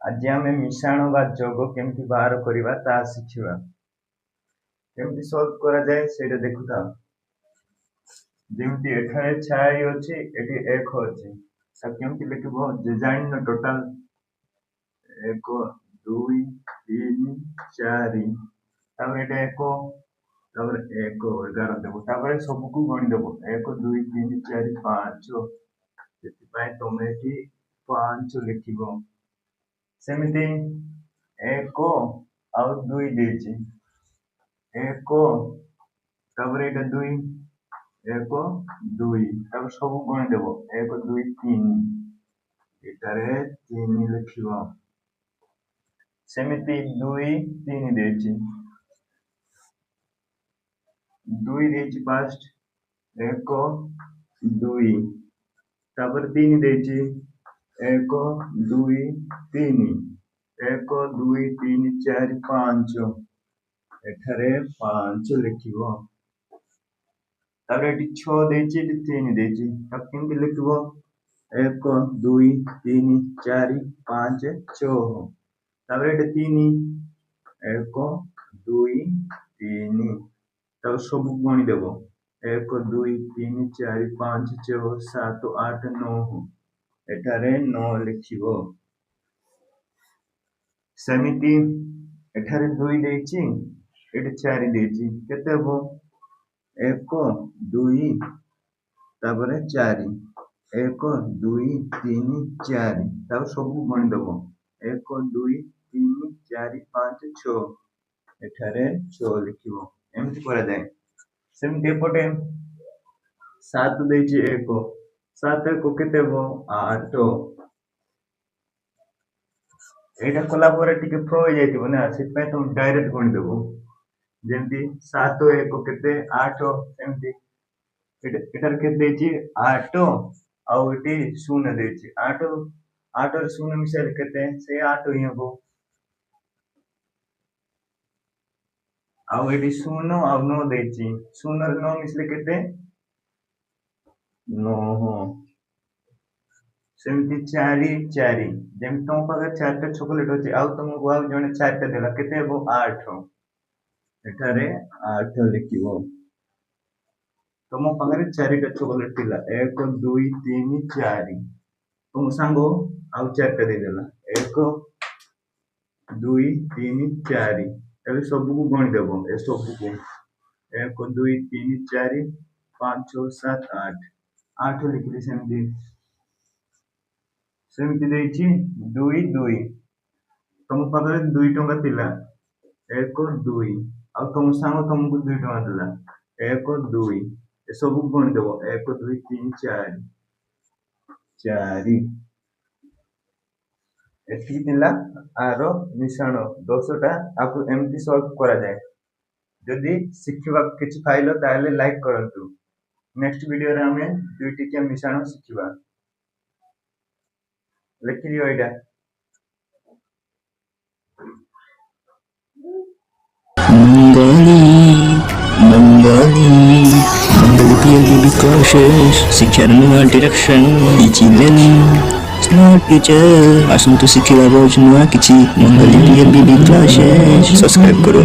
आज आम मिश्रण बा जोग केमती बाहर करवा ता शिखिबा केमती सॉल्व करा जाए सेटा देखुता जेमती एठारे छाई अछि एठी एक अछि ता केमती लिखिबो जे जानि टोटल 1 2 3 4 तापर एटा 1 तापर 1 11 देबो तापर सबको गଣି देबो 1 2 3 4 5 ସେଥିପାଇଁ ତମେ ଏଠି 5 ଲେଖିବ ସେମିତି 1 ଆଉ 2 ଦେଇଛି 1 ତାପରେ ଏଟା 2 1 2 ତାପରେ ସବୁ ଗଣି ଦେବ 1 2 3 ଏଟାରେ 3 ଲେଖିବ ସେମିତି 2 3 ଦେଇଛି 2 ଦେଇଛି ଫାଷ୍ଟ 1 2 ତାପରେ 3 ଦେଇଛି 1 2 3 1 2 3 4 5 ଏଠାରେ 5 ଲେଖିବ ତାପରେ ଏଠି 6 ଦେଇଛି ଏଠି 3 ଦେଇଛି ତାକୁ କେମିତି ଲେଖିବ 1 2 3 4 5 6 ତାପରେ ଏଠି 3 1 2 3 ତାକୁ ସବୁ ଗଣି ଦେବ 1 2 3 4 5 6 7 8 9 ଏଠାରେ 9 ଲେଖିବ ସେମିତି ଏଠାରେ 2 ଦେଇଛି ଏଠି 4 ଦେଇଛି କେତେ ହେବ 1 2 ତାପରେ 4 1 2 3 4 ତାକୁ ସବୁ ଗଣି ଦେବ 1 2 3 4 5 6 ଏଠାରେ 6 ଲେଖିବ ଏମିତି କରାଯାଏ ସେମିତି ଏପଟେ 7 ଦେଇଛି 1 7 1 କେତେ ହେବ 8 ଏଇଟା କଲା ପରେ ଟିକେ ଫ୍ଲୋ ହେଇଯାଇଥିବ ନା ସେଥିପାଇଁ ତମେ ଡାଇରେକ୍ଟ ଗଣି ଦେବ ଯେମିତି 7 1 କେତେ 8 ଏମିତି ଏଟାରେ କେତେ ଦେଇଛି 8 ଆଉ ଏଠି 0 ଦେଇଛି 8 8 ରେ 0 ମିଶାଇଲେ କେତେ ସେ 8 ହିଁ ହେବ ଆଉ ଏଠି 0 ଆଉ 9 ଦେଇଛି 0 ରେ 9 ମିଶିଲେ କେତେ 9 ସେମିତି 4 4 ଯେମିତି ତମ ପାଖରେ 4ଟା ଚକୋଲେଟ ଅଛି ଆଉ ତମକୁ ଆଉ ଜଣେ 4ଟା ଦେଲା କେତେ ହେବ 8 ଏଠାରେ 8 ଲେଖିବ ତମ ପାଖରେ 4ଟା ଚକୋଲେଟ ଥିଲା 1 2 3 4 ତମ ସାଙ୍ଗ ଆଉ 4ଟା ଦେଇଦେଲା 1 2 3 4 ଏବେ ସବୁକୁ ଗଣି ଦେବ ଏ ସବୁକୁ 1 2 3 4 5 6 7 8 8 ଲେଖିଲେ ସେମିତି ଦେଇଛି 2 2 ତମ ପାଖରେ 2 ଟଙ୍କା ଥିଲା 1 2 ଆଉ ତମ ସାଙ୍ଗ ତମକୁ 2 ଟଙ୍କା ଦେଲା 1 2 ଏସବୁ ଗଣି ଦେବ 1 2 3 4 4 ଏତିକି ଥିଲା ଆର ମିଶ୍ରଣ 10ଟା ଆକୁ ଏମିତି ସଲ୍ଭ କରାଯାଏ ଯଦି ଶିଖିବାକୁ କିଛି ପାଇଲ ତାହେଲେ ଲାଇକ୍ କରନ୍ତୁ ନେକ୍ସଟ ଭିଡିଓରେ ଆମେ 2ଟିକିଆ ମିଶ୍ରଣ ଶିଖିବା ଲେଖିଦିଅ ଏଇଟା Mangali, Mangali, Mangali PLB cautious, ଶିକ୍ଷାର ନୂଆ ଡିରେକ୍ସନ ଡିଜିଟାଲ ସ୍ମାର୍ଟ ଫ୍ୟୁଚର ଆସନ୍ତୁ ଶିଖିବା ବହୁତ ନୂଆ କିଛି Mangali PLB କ୍ଲାସେସ୍ ସବସ୍କ୍ରାଇବ କର।